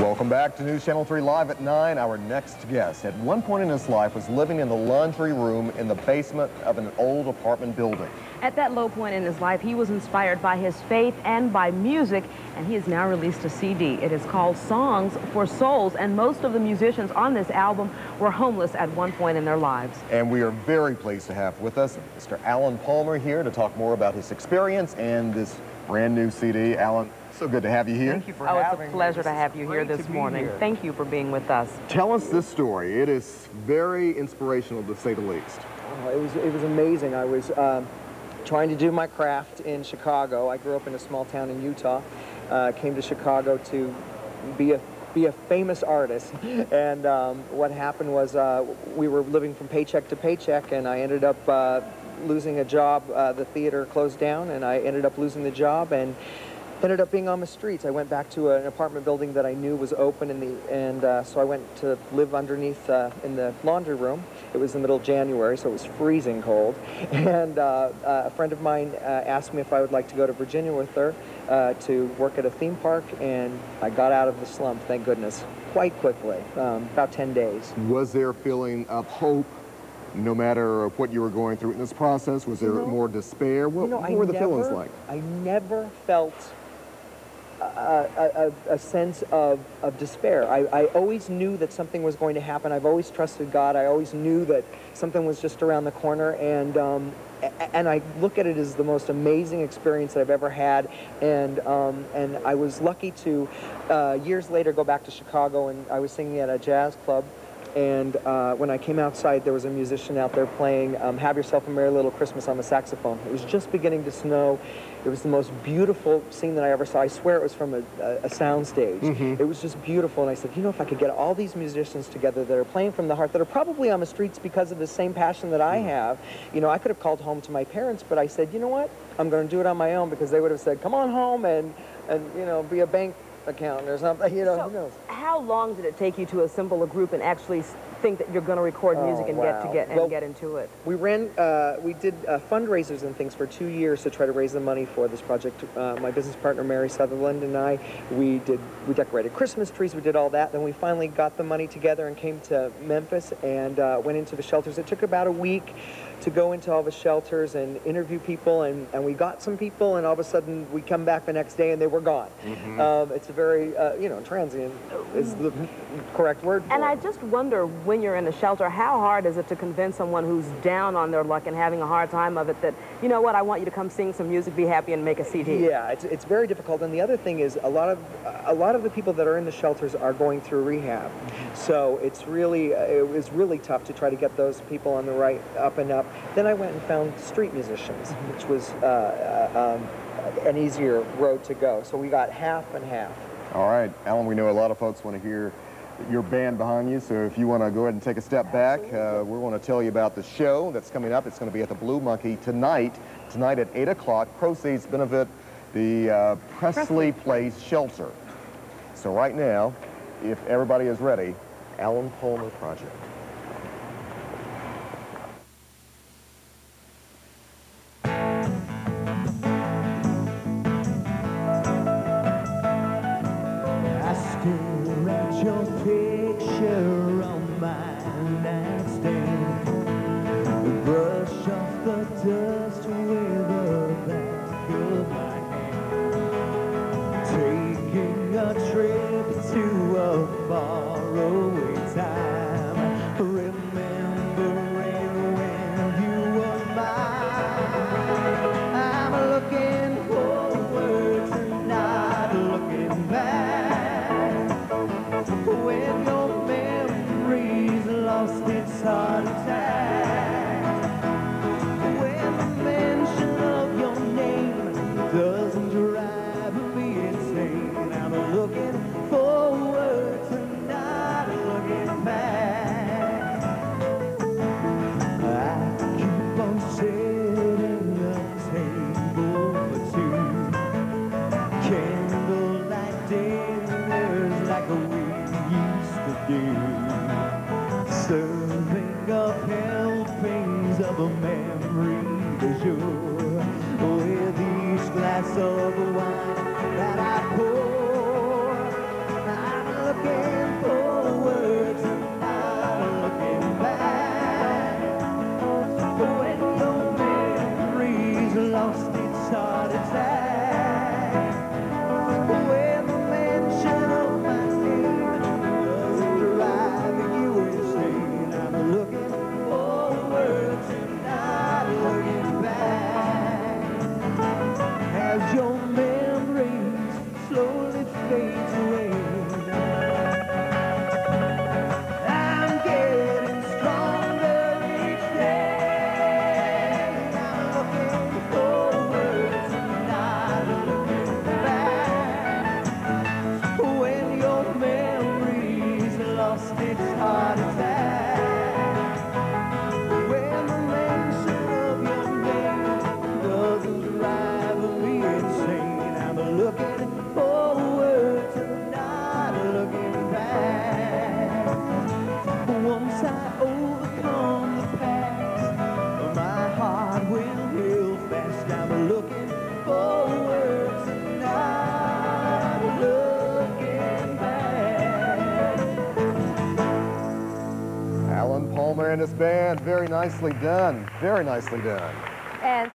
Welcome back to News Channel 3 Live at 9. Our next guest, at one point in his life, was living in the laundry room in the basement of an old apartment building. At that low point in his life, he was inspired by his faith and by music, and he has now released a CD. It is called Songs for Souls, and most of the musicians on this album were homeless at one point in their lives. And we are very pleased to have with us Mr. Alan Palmer here to talk more about his experience and this brand new CD. Alan, so good to have you here. Thank you for having me. It's a pleasure to have you here this morning. Thank you for being with us. Tell us this story. It is very inspirational, to say the least. Oh, it was amazing. I was trying to do my craft in Chicago. I grew up in a small town in Utah. Came to Chicago to be a famous artist. And what happened was we were living from paycheck to paycheck, and I ended up losing a job. The theater closed down, and I ended up losing the job and ended up being on the streets. I went back to an apartment building that I knew was open, so I went to live underneath in the laundry room. It was the middle of January, so it was freezing cold. And a friend of mine asked me if I would like to go to Virginia with her to work at a theme park, and I got out of the slump, thank goodness, quite quickly, about 10 days. Was there a feeling of hope, no matter what you were going through in this process? Was there more despair? What were the feelings like? I never felt a sense of despair. I always knew that something was going to happen. I've always trusted God. I always knew that something was just around the corner, and I look at it as the most amazing experience that I've ever had, and I was lucky to years later go back to Chicago, and I was singing at a jazz club. And when I came outside, there was a musician out there playing Have Yourself a Merry Little Christmas on the saxophone. It was just beginning to snow. It was the most beautiful scene that I ever saw. I swear it was from a sound stage. It was just beautiful. And I said, you know, if I could get all these musicians together that are playing from the heart, that are probably on the streets because of the same passion that I have, you know, I could have called home to my parents, but I said, you know what? I'm going to do it on my own, because they would have said, come on home and you know, be a bank accountant or something, you know, so who knows. How long did it take you to assemble a group and actually think that you're going to record music and get into it? We did fundraisers and things for 2 years to try to raise the money for this project. My business partner Mary Sutherland and I, we decorated Christmas trees, we did all that. Then we finally got the money together and came to Memphis and went into the shelters. It took about a week to go into all the shelters and interview people, and we got some people, and all of a sudden we come back the next day and they were gone. It's a very, you know, transient is the correct word for And it. I just wonder, when you're in a shelter, how hard is it to convince someone who's down on their luck and having a hard time of it that, you know what, I want you to come sing some music, be happy, and make a CD? Yeah, it's very difficult. And the other thing is, a lot of the people that are in the shelters are going through rehab. So it's really, it was really tough to try to get those people on the right up and up. Then I went and found street musicians, which was an easier road to go. So we got half and half. All right, Alan, we know a lot of folks want to hear your band behind you, so if you want to go ahead and take a step back, we want to tell you about the show that's coming up. It's going to be at the Blue Monkey tonight at 8 o'clock. Proceeds benefit the Presley Place Shelter. So right now, if everybody is ready, Alan Palmer Project. Your picture on my nightstand, brush off the dust with the back of my hand, taking a trip to a faraway time, remembering when you were mine. I'm looking forward to not looking back. When your memory's lost its heart attack, when the mention of your name doesn't drive me insane, I'm looking forward to not looking back. I keep on setting a table for two, candlelight dinners like a serving up helpings of a memory de jour, with each glass of wine that I pour, I'm Palmer and his band. Very nicely done. Very nicely done. And